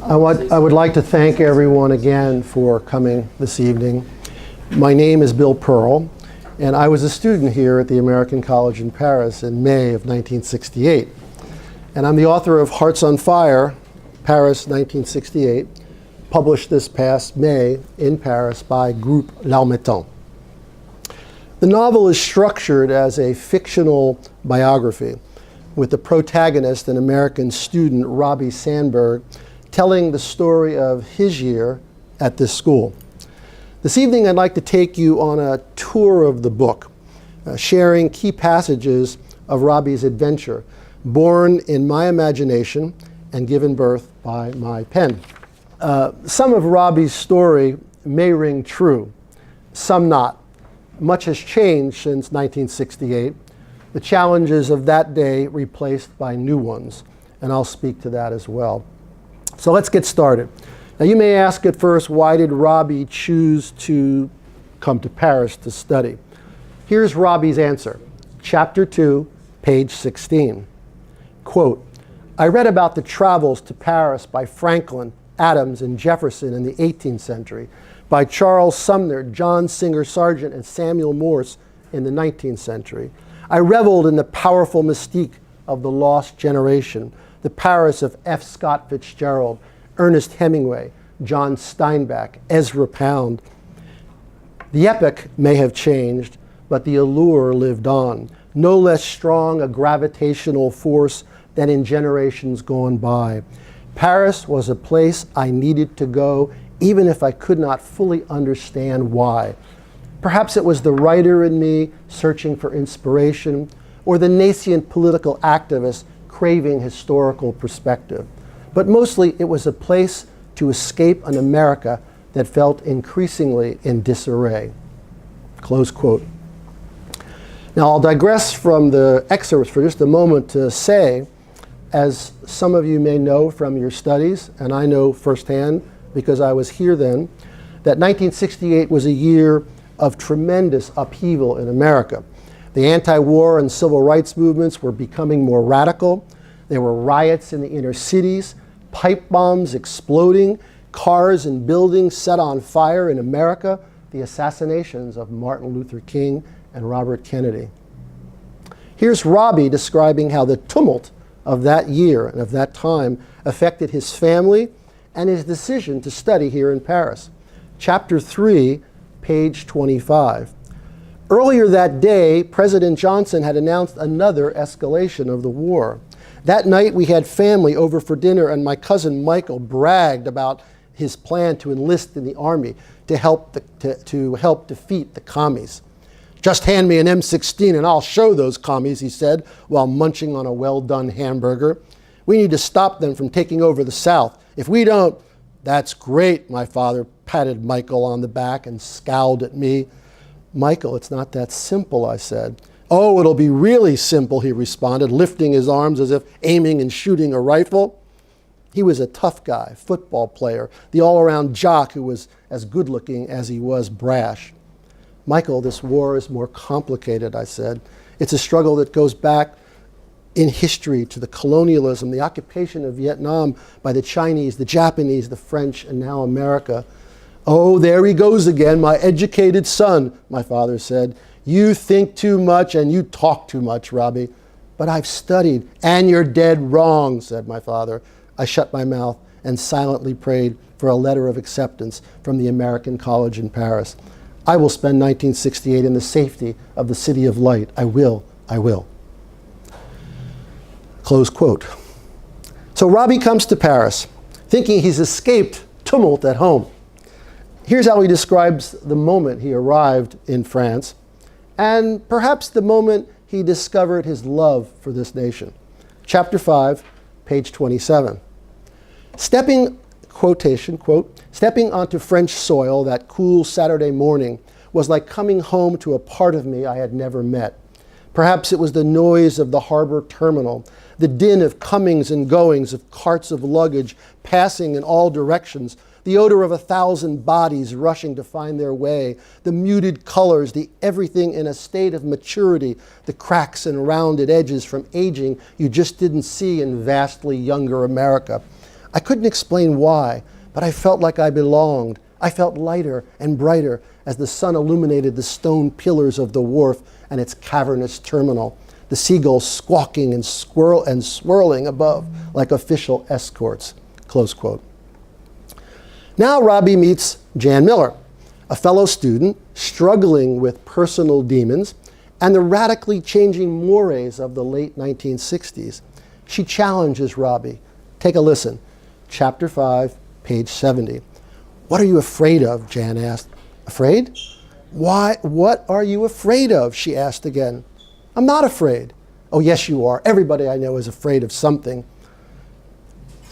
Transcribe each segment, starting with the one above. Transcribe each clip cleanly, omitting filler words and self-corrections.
I would like to thank everyone again for coming this evening. My name is Bill Pearl, and I was a student here at the American College in Paris in May of 1968. And I'm the author of Hearts on Fire, Paris 1968, published this past May in Paris by Groupe L'Harmattan. The novel is structured as a fictional biography, with the protagonist, an American student, Robbie Sandberg, telling the story of his year at this school. This evening I'd like to take you on a tour of the book, sharing key passages of Robbie's adventure, born in my imagination and given birth by my pen. Some of Robbie's story may ring true, some not. Much has changed since 1968. The challenges of that day replaced by new ones, and I'll speak to that as well. So let's get started. Now you may ask at first, why did Robbie choose to come to Paris to study? Here's Robbie's answer. Chapter 2, page 16. Quote, I read about the travels to Paris by Franklin, Adams, and Jefferson in the 18th century, by Charles Sumner, John Singer Sargent, and Samuel Morse in the 19th century. I reveled in the powerful mystique of the lost generation, the Paris of F. Scott Fitzgerald, Ernest Hemingway, John Steinbeck, Ezra Pound. The epoch may have changed, but the allure lived on, no less strong a gravitational force than in generations gone by. Paris was a place I needed to go, even if I could not fully understand why. Perhaps it was the writer in me searching for inspiration, or the nascent political activist craving historical perspective. But mostly it was a place to escape an America that felt increasingly in disarray. Close quote. Now I'll digress from the excerpts for just a moment to say, as some of you may know from your studies, and I know firsthand because I was here then, that 1968 was a year of tremendous upheaval in America. The anti-war and civil rights movements were becoming more radical. There were riots in the inner cities, pipe bombs exploding, cars and buildings set on fire in America, the assassinations of Martin Luther King and Robert Kennedy. Here's Robbie describing how the tumult of that year and of that time affected his family and his decision to study here in Paris. Chapter 3, page 25. Earlier that day, President Johnson had announced another escalation of the war. That night we had family over for dinner, and my cousin Michael bragged about his plan to enlist in the army to help defeat the commies. Just hand me an M16 and I'll show those commies, he said, while munching on a well-done hamburger. We need to stop them from taking over the South. If we don't, that's great, my father patted Michael on the back and scowled at me. Michael, it's not that simple, I said. Oh, it'll be really simple, he responded, lifting his arms as if aiming and shooting a rifle. He was a tough guy, football player, the all-around jock who was as good-looking as he was brash. Michael, this war is more complicated, I said. It's a struggle that goes back in history to the colonialism, the occupation of Vietnam by the Chinese, the Japanese, the French, and now America. Oh, there he goes again, my educated son, my father said. You think too much and you talk too much, Robbie. But I've studied, and you're dead wrong, said my father. I shut my mouth and silently prayed for a letter of acceptance from the American College in Paris. I will spend 1968 in the safety of the City of Light. I will, I will. Close quote. So Robbie comes to Paris, thinking he's escaped tumult at home. Here's how he describes the moment he arrived in France, and perhaps the moment he discovered his love for this nation. Chapter 5, page 27. Stepping onto French soil that cool Saturday morning was like coming home to a part of me I had never met. Perhaps it was the noise of the harbor terminal, the din of comings and goings of carts of luggage passing in all directions, the odor of 1,000 bodies rushing to find their way, the muted colors, the everything in a state of maturity, the cracks and rounded edges from aging you just didn't see in vastly younger America. I couldn't explain why, but I felt like I belonged. I felt lighter and brighter as the sun illuminated the stone pillars of the wharf and its cavernous terminal, the seagulls squawking and swirling above like official escorts, close quote. Now Robbie meets Jan Miller, a fellow student struggling with personal demons and the radically changing mores of the late 1960s. She challenges Robbie. Take a listen. Chapter 5, page 70. "What are you afraid of?" Jan asked. "Afraid? Why, what are you afraid of?" she asked again. "I'm not afraid." "Oh, yes, you are. Everybody I know is afraid of something."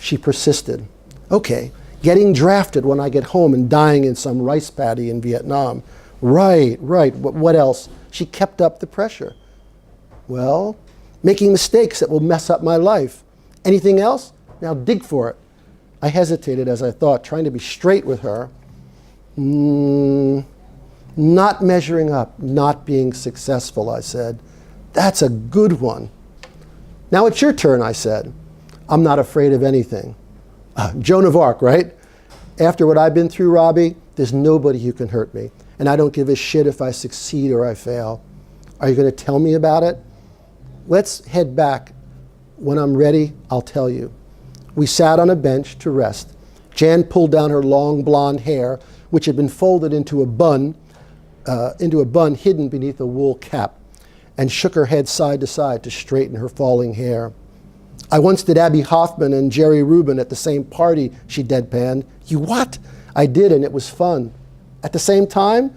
She persisted. "Okay, getting drafted when I get home and dying in some rice paddy in Vietnam." Right. What else?" She kept up the pressure. "Well, making mistakes that will mess up my life." "Anything else? Now dig for it." I hesitated as I thought, trying to be straight with her. Not measuring up, not being successful," I said. "That's a good one." "Now it's your turn," I said. "I'm not afraid of anything." Joan of Arc, right? "After what I've been through, Robbie, there's nobody who can hurt me. And I don't give a shit if I succeed or I fail." "Are you going to tell me about it?" "Let's head back. When I'm ready, I'll tell you." We sat on a bench to rest. Jan pulled down her long blonde hair, which had been folded into a bun hidden beneath a wool cap, and shook her head side to side to straighten her falling hair. "I once did Abby Hoffman and Jerry Rubin at the same party," she deadpanned. "You what?" "I did, and it was fun." "At the same time?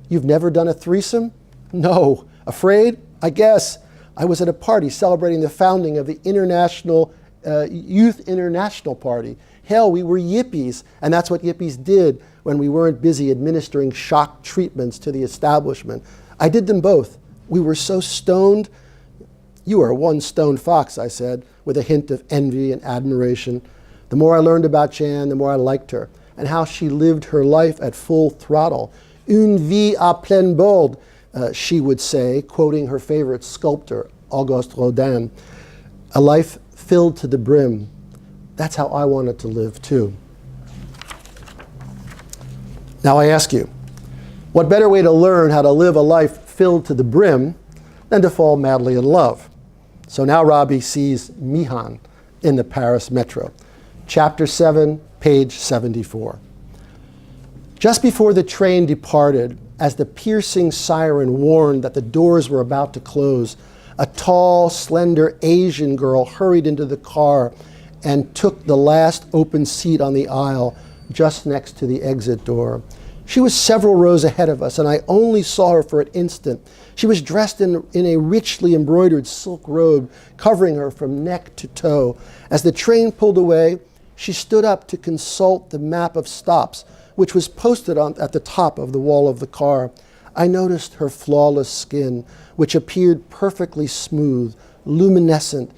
You've never done a threesome?" "No." "Afraid?" "I guess. I was at a party celebrating the founding of the Youth International Party. Hell, we were yippies, and that's what yippies did when we weren't busy administering shock treatments to the establishment. I did them both. We were so stoned." "You are one stoned fox," I said, with a hint of envy and admiration. The more I learned about Jan, the more I liked her, and how she lived her life at full throttle. "Une vie à pleine bord," she would say, quoting her favorite sculptor, Auguste Rodin. "A life filled to the brim." That's how I wanted to live too. Now I ask you, what better way to learn how to live a life filled to the brim than to fall madly in love? So now Robbie sees Mihan in the Paris metro. Chapter 7, page 74. Just before the train departed, as the piercing siren warned that the doors were about to close, a tall, slender Asian girl hurried into the car and took the last open seat on the aisle just next to the exit door. She was several rows ahead of us, and I only saw her for an instant. She was dressed in a richly embroidered silk robe, covering her from neck to toe. As the train pulled away, she stood up to consult the map of stops, which was posted at the top of the wall of the car. I noticed her flawless skin, which appeared perfectly smooth, luminescent,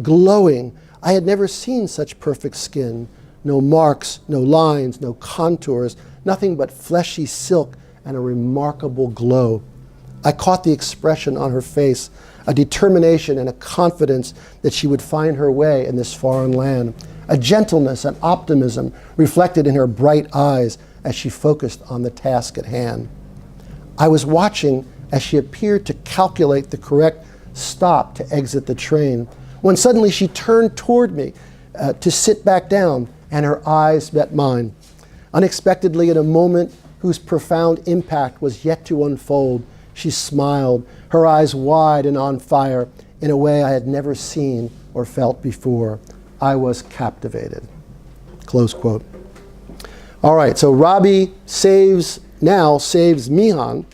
glowing. I had never seen such perfect skin. No marks, no lines, no contours, nothing but fleshy silk and a remarkable glow. I caught the expression on her face, a determination and a confidence that she would find her way in this foreign land, a gentleness and optimism reflected in her bright eyes as she focused on the task at hand. I was watching as she appeared to calculate the correct stop to exit the train, when suddenly she turned toward me to sit back down, and her eyes met mine. Unexpectedly, in a moment whose profound impact was yet to unfold, she smiled, her eyes wide and on fire, in a way I had never seen or felt before. I was captivated. Close quote. All right, so Robbie saves Mihan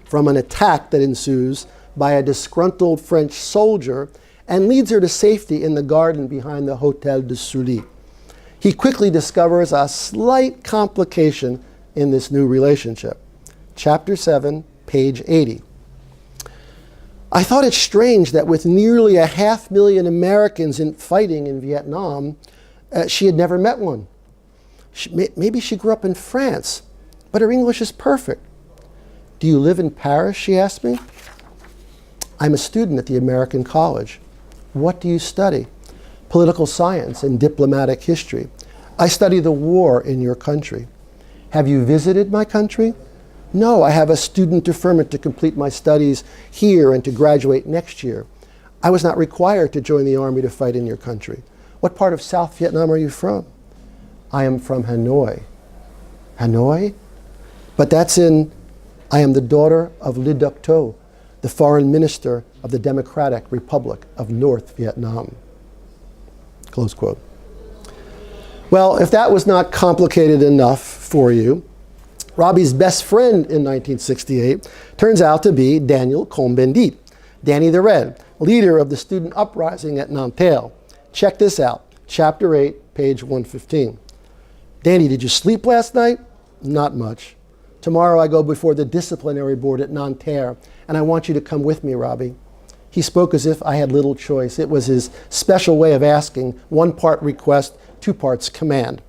from an attack that ensues by a disgruntled French soldier and leads her to safety in the garden behind the Hôtel de Sully. He quickly discovers a slight complication in this new relationship. Chapter 7, page 80. I thought it strange that with nearly 500,000 Americans fighting in Vietnam, she had never met one. Maybe she grew up in France, but her English is perfect. "Do you live in Paris?" she asked me. "I'm a student at the American College." "What do you study?" political science and diplomatic history. I study the war in your country. Have you visited my country? No, I have a student deferment to complete my studies here and to graduate next year. I was not required to join the army to fight in your country. What part of South Vietnam are you from? I am from Hanoi. Hanoi? But I am the daughter of Le Duc Tho, the foreign minister of the Democratic Republic of North Vietnam. Close quote. Well, if that was not complicated enough for you, Robbie's best friend in 1968 turns out to be Daniel Cohn-Bendit, Danny the Red, leader of the student uprising at Nanterre. Check this out, chapter 8, page 115. Danny, did you sleep last night? Not much. Tomorrow I go before the disciplinary board at Nanterre, and I want you to come with me, Robbie. He spoke as if I had little choice. It was his special way of asking, one part request, two parts command.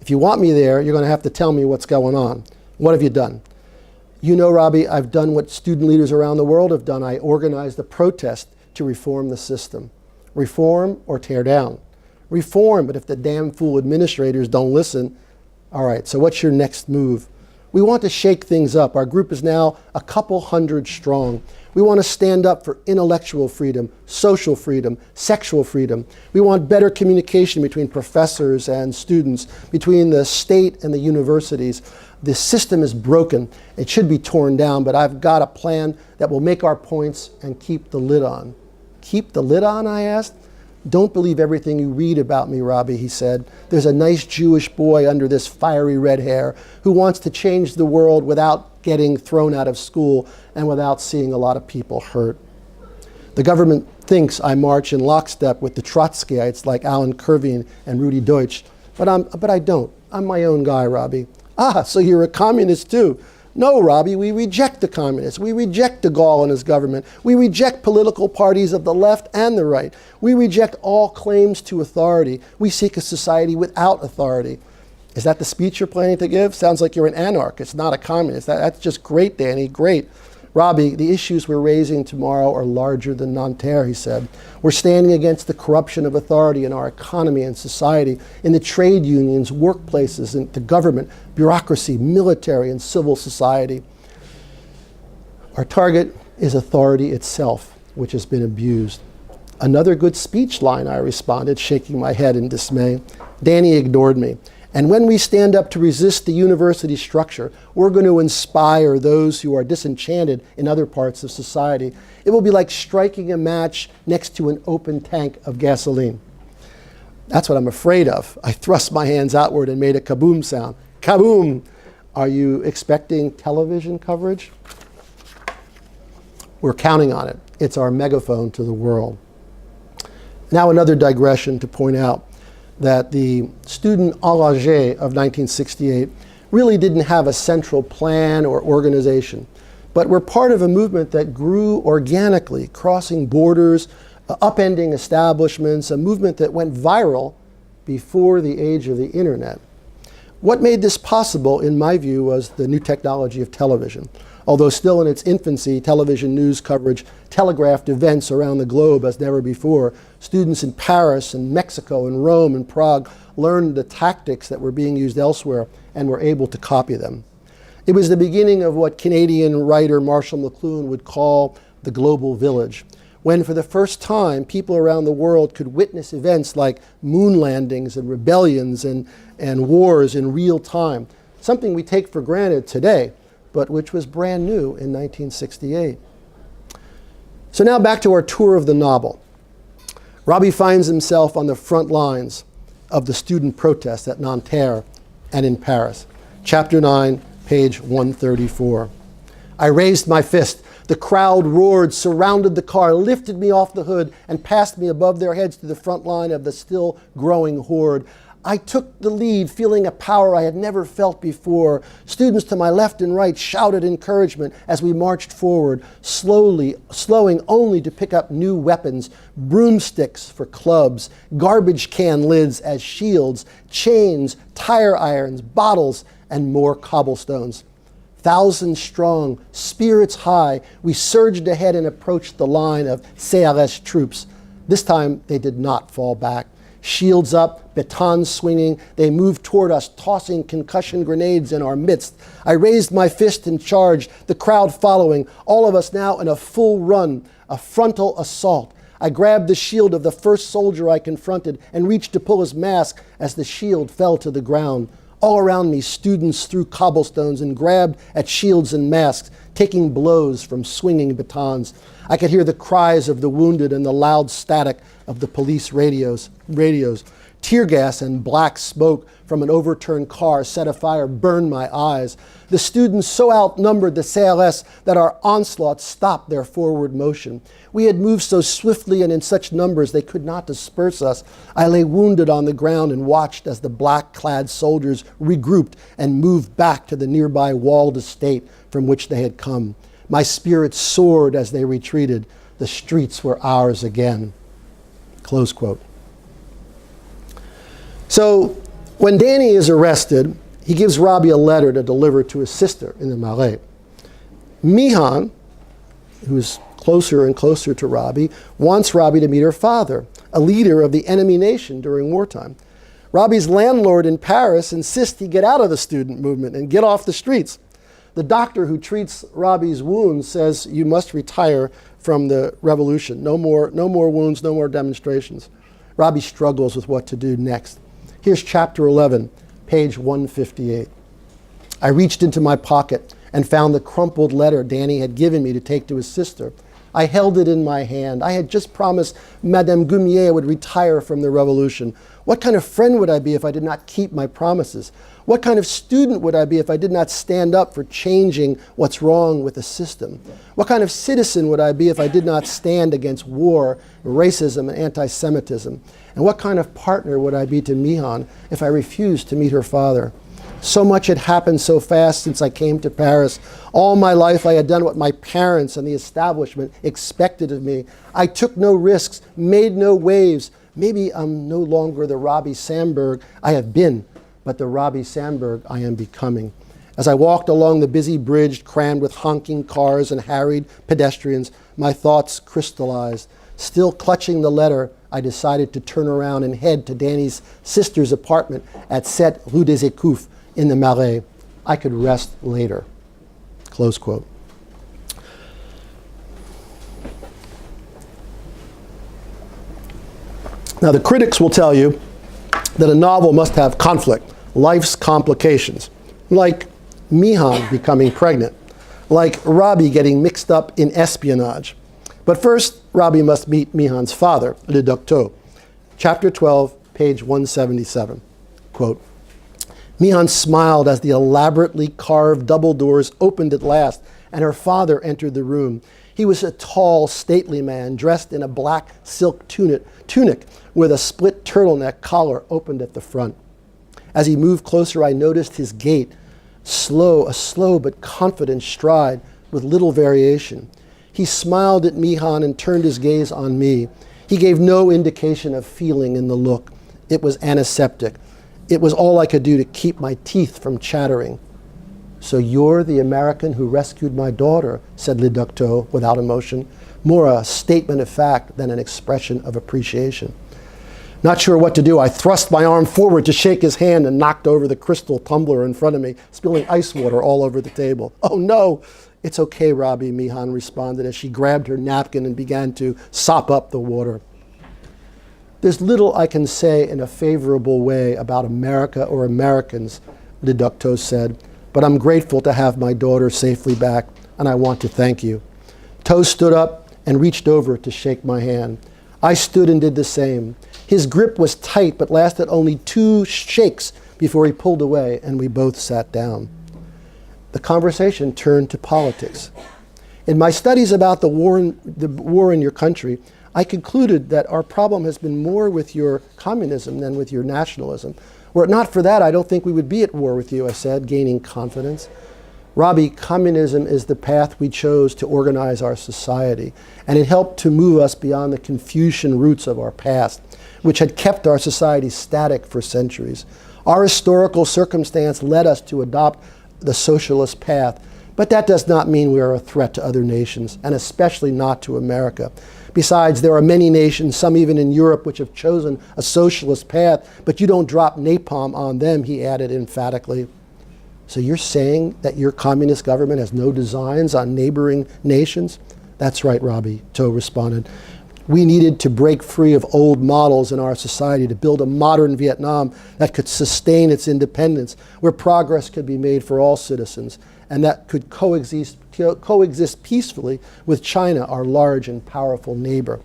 If you want me there, you're going to have to tell me what's going on. What have you done? You know, Robbie, I've done what student leaders around the world have done. I organized a protest to reform the system. Reform or tear down. Reform, but if the damn fool administrators don't listen, all right, so what's your next move? We want to shake things up. Our group is now a couple hundred strong. We want to stand up for intellectual freedom, social freedom, sexual freedom. We want better communication between professors and students, between the state and the universities. The system is broken. It should be torn down, but I've got a plan that will make our points and keep the lid on. Keep the lid on, I asked. Don't believe everything you read about me, Robbie, he said. There's a nice Jewish boy under this fiery red hair who wants to change the world without getting thrown out of school and without seeing a lot of people hurt. The government thinks I march in lockstep with the Trotskyites like Alan Kervin and Rudy Deutsch, but I don't. I'm my own guy, Robbie. Ah, so you're a communist too. No, Robbie, we reject the communists. We reject de Gaulle and his government. We reject political parties of the left and the right. We reject all claims to authority. We seek a society without authority. Is that the speech you're planning to give? Sounds like you're an anarchist, not a communist. That's just great, Danny, great. Robbie, the issues we're raising tomorrow are larger than Nanterre, he said. We're standing against the corruption of authority in our economy and society, in the trade unions, workplaces, in the government, bureaucracy, military, and civil society. Our target is authority itself, which has been abused. Another good speech line, I responded, shaking my head in dismay. Danny ignored me. And when we stand up to resist the university structure, we're going to inspire those who are disenchanted in other parts of society. It will be like striking a match next to an open tank of gasoline. That's what I'm afraid of. I thrust my hands outward and made a kaboom sound. Kaboom! Are you expecting television coverage? We're counting on it. It's our megaphone to the world. Now another digression to point out that the student engagé of 1968 really didn't have a central plan or organization, but were part of a movement that grew organically, crossing borders, upending establishments, a movement that went viral before the age of the internet. What made this possible, in my view, was the new technology of television. Although still in its infancy, television news coverage telegraphed events around the globe as never before. Students in Paris and Mexico and Rome and Prague learned the tactics that were being used elsewhere and were able to copy them. It was the beginning of what Canadian writer Marshall McLuhan would call the global village, when for the first time people around the world could witness events like moon landings and rebellions and wars in real time, something we take for granted today, but which was brand new in 1968. So now back to our tour of the novel. Robbie finds himself on the front lines of the student protest at Nanterre and in Paris. Chapter 9, page 134. I raised my fist. The crowd roared, surrounded the car, lifted me off the hood, and passed me above their heads to the front line of the still growing horde. I took the lead, feeling a power I had never felt before. Students to my left and right shouted encouragement as we marched forward, slowing only to pick up new weapons, broomsticks for clubs, garbage can lids as shields, chains, tire irons, bottles, and more cobblestones. Thousands strong, spirits high, we surged ahead and approached the line of CRS troops. This time, they did not fall back. Shields up, batons swinging, they moved toward us, tossing concussion grenades in our midst. I raised my fist and charged, the crowd following, all of us now in a full run, a frontal assault. I grabbed the shield of the first soldier I confronted and reached to pull his mask as the shield fell to the ground. All around me, students threw cobblestones and grabbed at shields and masks, taking blows from swinging batons. I could hear the cries of the wounded and the loud static of the police radios. Tear gas and black smoke from an overturned car set afire burned my eyes. The students so outnumbered the CRS that our onslaught stopped their forward motion. We had moved so swiftly and in such numbers they could not disperse us. I lay wounded on the ground and watched as the black-clad soldiers regrouped and moved back to the nearby walled estate from which they had come. My spirits soared as they retreated. The streets were ours again. Close quote. So when Danny is arrested, he gives Robbie a letter to deliver to his sister in the Marais. Mihan, who is closer and closer to Robbie, wants Robbie to meet her father, a leader of the enemy nation during wartime. Robbie's landlord in Paris insists he get out of the student movement and get off the streets. The doctor who treats Robbie's wounds says, you must retire from the revolution. No more wounds, no more demonstrations. Robbie struggles with what to do next. Here's chapter 11, page 158. I reached into my pocket and found the crumpled letter Danny had given me to take to his sister. I held it in my hand. I had just promised Madame Gumier would retire from the revolution. What kind of friend would I be if I did not keep my promises? What kind of student would I be if I did not stand up for changing what's wrong with the system? What kind of citizen would I be if I did not stand against war, racism, and anti-Semitism? And what kind of partner would I be to Mihan if I refused to meet her father? So much had happened so fast since I came to Paris. All my life I had done what my parents and the establishment expected of me. I took no risks, made no waves. Maybe I'm no longer the Robbie Sandberg I have been, but the Robbie Sandberg I am becoming. As I walked along the busy bridge crammed with honking cars and harried pedestrians, my thoughts crystallized. Still clutching the letter, I decided to turn around and head to Danny's sister's apartment at 7 Rue des Écouffes in the Marais. I could rest later. Close quote. Now, the critics will tell you that a novel must have conflict, life's complications, like Mihan becoming pregnant, like Robbie getting mixed up in espionage. But first, Robbie must meet Mihan's father, Le Docteur. Chapter 12, page 177. Quote, Mihan smiled as the elaborately carved double doors opened at last, and her father entered the room. He was a tall, stately man, dressed in a black silk tunic with a split turtleneck collar opened at the front. As he moved closer, I noticed his gait, a slow but confident stride with little variation. He smiled at Mihan and turned his gaze on me. He gave no indication of feeling in the look. It was antiseptic. It was all I could do to keep my teeth from chattering. So you're the American who rescued my daughter, said Le Docteur without emotion, more a statement of fact than an expression of appreciation. Not sure what to do, I thrust my arm forward to shake his hand and knocked over the crystal tumbler in front of me, spilling ice water all over the table. Oh no! It's okay, Robbie, Mihan responded as she grabbed her napkin and began to sop up the water. There's little I can say in a favorable way about America or Americans, Le Docteur said, but I'm grateful to have my daughter safely back, and I want to thank you. Toe stood up and reached over to shake my hand. I stood and did the same. His grip was tight, but lasted only 2 shakes before he pulled away, and we both sat down. The conversation turned to politics. In my studies about the war in your country, I concluded that our problem has been more with your communism than with your nationalism. Were it not for that, I don't think we would be at war with you, I said, gaining confidence. Robbie, communism is the path we chose to organize our society, and it helped to move us beyond the Confucian roots of our past, which had kept our society static for centuries. Our historical circumstance led us to adopt the socialist path, But that does not mean we are a threat to other nations, and especially not to America. Besides, there are many nations, some even in Europe, which have chosen a socialist path, but you don't drop napalm on them, he added emphatically. So you're saying that your communist government has no designs on neighboring nations? That's right, Robbie, Toh responded. We needed to break free of old models in our society to build a modern Vietnam that could sustain its independence, where progress could be made for all citizens, and that could coexist peacefully with China, our large and powerful neighbor.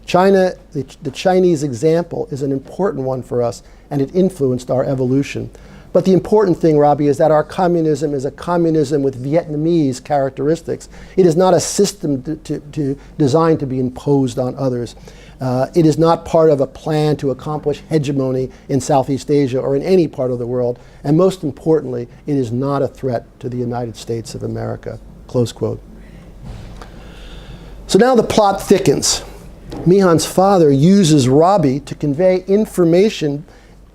China, the Chinese example, is an important one for us, and it influenced our evolution. But the important thing, Robbie, is that our communism is a communism with Vietnamese characteristics. It is not a system designed to be imposed on others. It is not part of a plan to accomplish hegemony in Southeast Asia or in any part of the world. And most importantly, it is not a threat to the United States of America. Close quote. So now the plot thickens. Mi-han's father uses Robbie to convey information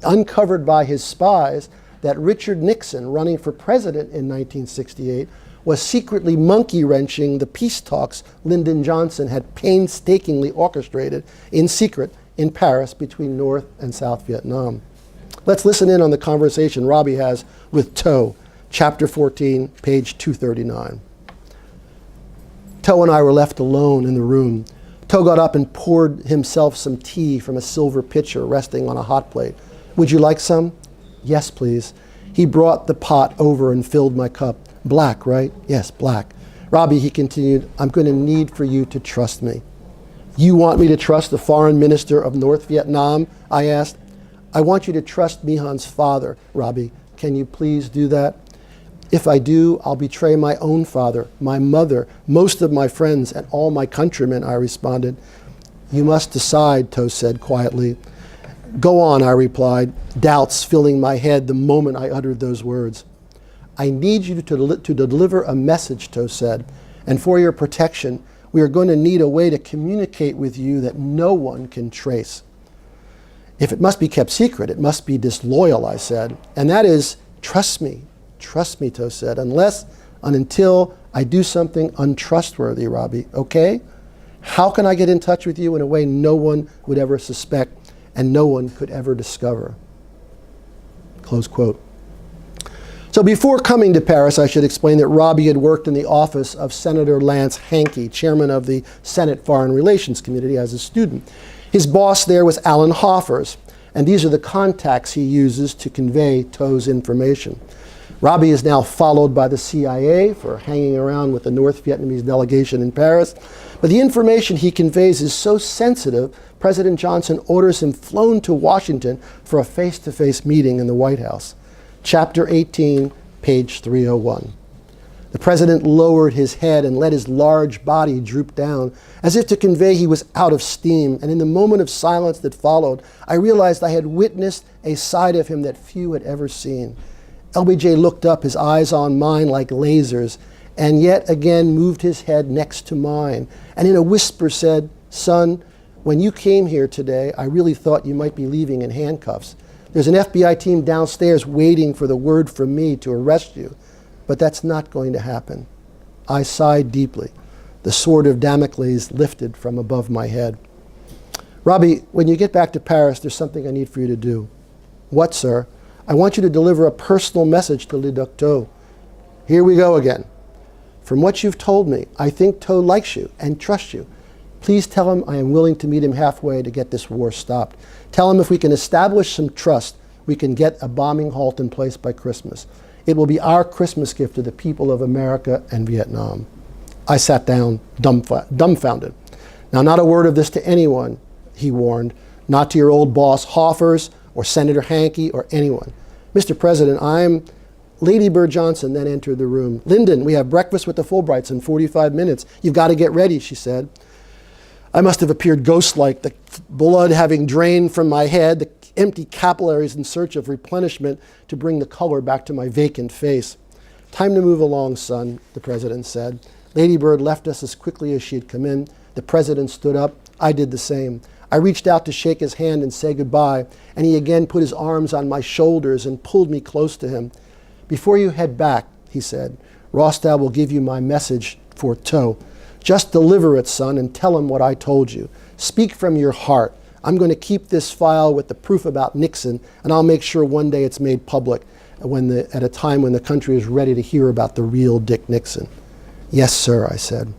uncovered by his spies that Richard Nixon, running for president in 1968, was secretly monkey-wrenching the peace talks Lyndon Johnson had painstakingly orchestrated in secret in Paris between North and South Vietnam. Let's listen in on the conversation Robbie has with Toh, chapter 14, page 239. Toh and I were left alone in the room. Toh got up and poured himself some tea from a silver pitcher resting on a hot plate. Would you like some? Yes, please. He brought the pot over and filled my cup. Black, right? Yes, black. Robbie, he continued, I'm going to need for you to trust me. You want me to trust the foreign minister of North Vietnam? I asked. I want you to trust Mi-han's father, Robbie. Can you please do that? If I do, I'll betray my own father, my mother, most of my friends, and all my countrymen, I responded. You must decide, Toh said quietly. Go on, I replied, doubts filling my head the moment I uttered those words. I need you to deliver a message, Toh said, and for your protection, we are going to need a way to communicate with you that no one can trace. If it must be kept secret, it must be disloyal, I said, and that is, trust me, Toh said, until I do something untrustworthy, Robbie, okay? How can I get in touch with you in a way no one would ever suspect and no one could ever discover? Close quote. So before coming to Paris, I should explain that Robbie had worked in the office of Senator Lance Hankey, chairman of the Senate Foreign Relations Committee, as a student. His boss there was Alan Hoffers, and these are the contacts he uses to convey Toh's information. Robbie is now followed by the CIA for hanging around with the North Vietnamese delegation in Paris. But the information he conveys is so sensitive, President Johnson orders him flown to Washington for a face-to-face meeting in the White House. Chapter 18, page 301. The president lowered his head and let his large body droop down, as if to convey he was out of steam. And in the moment of silence that followed, I realized I had witnessed a side of him that few had ever seen. LBJ looked up, his eyes on mine like lasers, and yet again moved his head next to mine, and in a whisper said, son, when you came here today, I really thought you might be leaving in handcuffs. There's an FBI team downstairs waiting for the word from me to arrest you, but that's not going to happen. I sighed deeply. The sword of Damocles lifted from above my head. Robbie, when you get back to Paris, there's something I need for you to do. What, sir? I want you to deliver a personal message to Le Duc Toh. Here we go again. From what you've told me, I think Toh likes you and trusts you. Please tell him I am willing to meet him halfway to get this war stopped. Tell him if we can establish some trust, we can get a bombing halt in place by Christmas. It will be our Christmas gift to the people of America and Vietnam. I sat down dumbfounded. Now, not a word of this to anyone, he warned. Not to your old boss Hoffers or Senator Hankey or anyone. Mr. President, Lady Bird Johnson then entered the room. Lyndon, we have breakfast with the Fulbrights in 45 minutes. You've got to get ready, she said. I must have appeared ghost-like, the blood having drained from my head, the empty capillaries in search of replenishment to bring the color back to my vacant face. Time to move along, son, the president said. Lady Bird left us as quickly as she had come in. The president stood up. I did the same. I reached out to shake his hand and say goodbye, and he again put his arms on my shoulders and pulled me close to him. Before you head back, he said, Rostow will give you my message for tow. Just deliver it, son, and tell him what I told you. Speak from your heart. I'm going to keep this file with the proof about Nixon, and I'll make sure one day it's made public at a time when the country is ready to hear about the real Dick Nixon. Yes, sir, I said.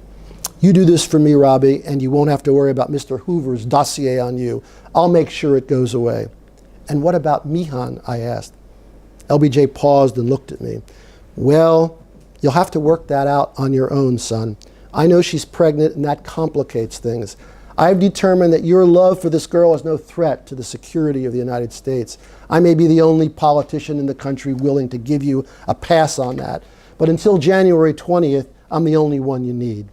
You do this for me, Robbie, and you won't have to worry about Mr. Hoover's dossier on you. I'll make sure it goes away. And what about Mihan? I asked. LBJ paused and looked at me. Well, you'll have to work that out on your own, son. I know she's pregnant, and that complicates things. I've determined that your love for this girl is no threat to the security of the United States. I may be the only politician in the country willing to give you a pass on that. But until January 20th, I'm the only one you need.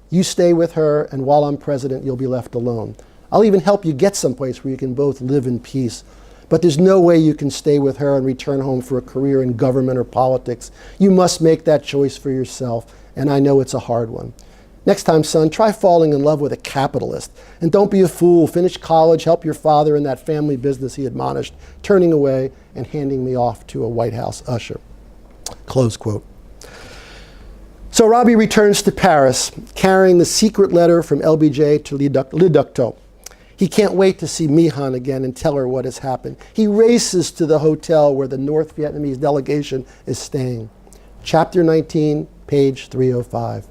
You stay with her, and while I'm president, you'll be left alone. I'll even help you get someplace where you can both live in peace. But there's no way you can stay with her and return home for a career in government or politics. You must make that choice for yourself, and I know it's a hard one. Next time, son, try falling in love with a capitalist. And don't be a fool. Finish college, help your father in that family business, he admonished, turning away and handing me off to a White House usher. Close quote. So Robbie returns to Paris, carrying the secret letter from LBJ to Le Ducteau. He can't wait to see Mihan again and tell her what has happened. He races to the hotel where the North Vietnamese delegation is staying. Chapter 19, page 305.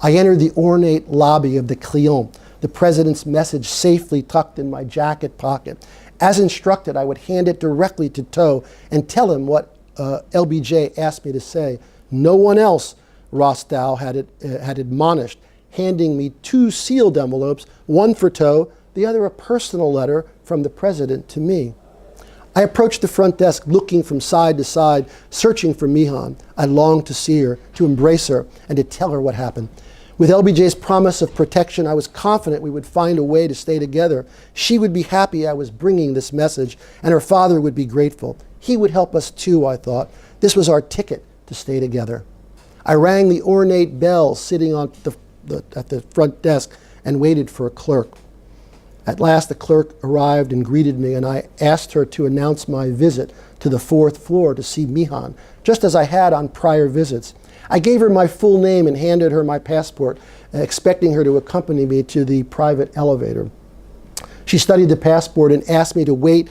I entered the ornate lobby of the Client, the president's message safely tucked in my jacket pocket. As instructed, I would hand it directly to Toh and tell him what LBJ asked me to say. No one else, Rostow had admonished, handing me 2 sealed envelopes, one for Toh, the other a personal letter from the president to me. I approached the front desk, looking from side to side, searching for Mihan. I longed to see her, to embrace her, and to tell her what happened. With LBJ's promise of protection, I was confident we would find a way to stay together. She would be happy I was bringing this message, and her father would be grateful. He would help us too, I thought. This was our ticket to stay together. I rang the ornate bell sitting at the front desk and waited for a clerk. At last, the clerk arrived and greeted me, and I asked her to announce my visit to the 4th floor to see Mihan, just as I had on prior visits. I gave her my full name and handed her my passport, expecting her to accompany me to the private elevator. She studied the passport and asked me to wait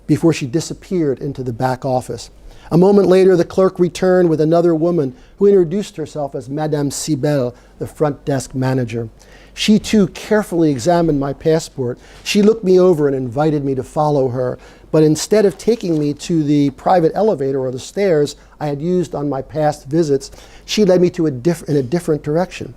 before she disappeared into the back office. A moment later, the clerk returned with another woman who introduced herself as Madame Sibel, the front desk manager. She too carefully examined my passport. She looked me over and invited me to follow her. But instead of taking me to the private elevator or the stairs I had used on my past visits, she led me in a different direction.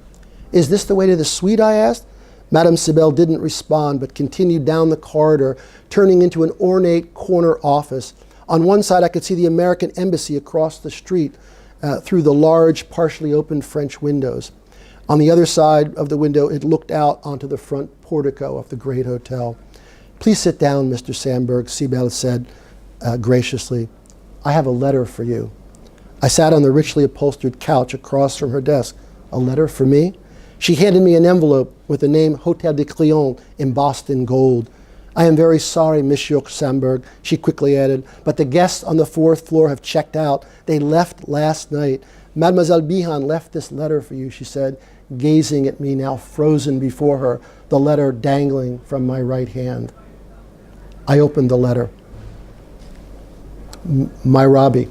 Is this the way to the suite, I asked? Madame Sibel didn't respond, but continued down the corridor, turning into an ornate corner office. On one side, I could see the American embassy across the street through the large, partially opened French windows. On the other side of the window, it looked out onto the front portico of the great hotel. Please sit down, Mr. Sandberg, Sibel said graciously. I have a letter for you. I sat on the richly upholstered couch across from her desk. A letter for me? She handed me an envelope with the name Hotel de Client embossed in gold. I am very sorry, Monsieur Sandberg, she quickly added, but the guests on the 4th floor have checked out. They left last night. Mademoiselle Mihan left this letter for you, she said, gazing at me now frozen before her, the letter dangling from my right hand. I opened the letter. My Robbie,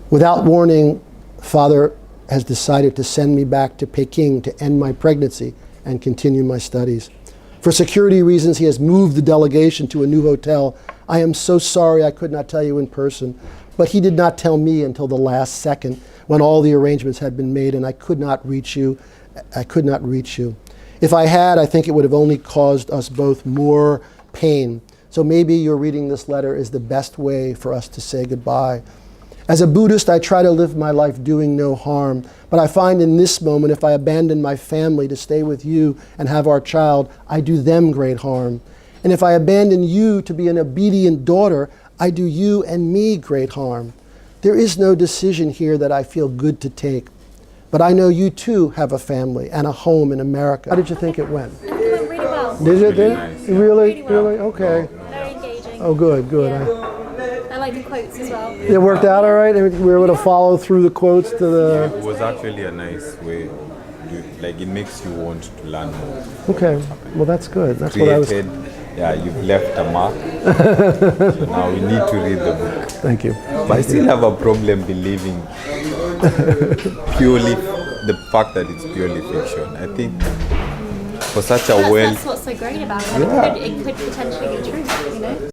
without warning, Father has decided to send me back to Peking to end my pregnancy and continue my studies. For security reasons, he has moved the delegation to a new hotel. I am so sorry I could not tell you in person, but he did not tell me until the last second when all the arrangements had been made and I could not reach you. If I had, I think it would have only caused us both more pain. So maybe your reading this letter is the best way for us to say goodbye. As a Buddhist, I try to live my life doing no harm, but I find in this moment, if I abandon my family to stay with you and have our child, I do them great harm. And if I abandon you to be an obedient daughter, I do you and me great harm. There is no decision here that I feel good to take, but I know you too have a family and a home in America. How did you think it went? It went really well. Did it? Yeah. Really? Really well. Okay. Very engaging. Oh, good. Yeah. I like the quotes as well. It worked out all right? We were able to follow through the quotes to the... It was actually a nice way. Like, it makes you want to learn more. Okay, well that's good. That's what I was... Yeah, you've left a mark. So now we need to read the book. Thank you. But I still have a problem believing purely the fact that it's purely fiction. I think for such a That's what's so great about it. Yeah. It could potentially be true, you know?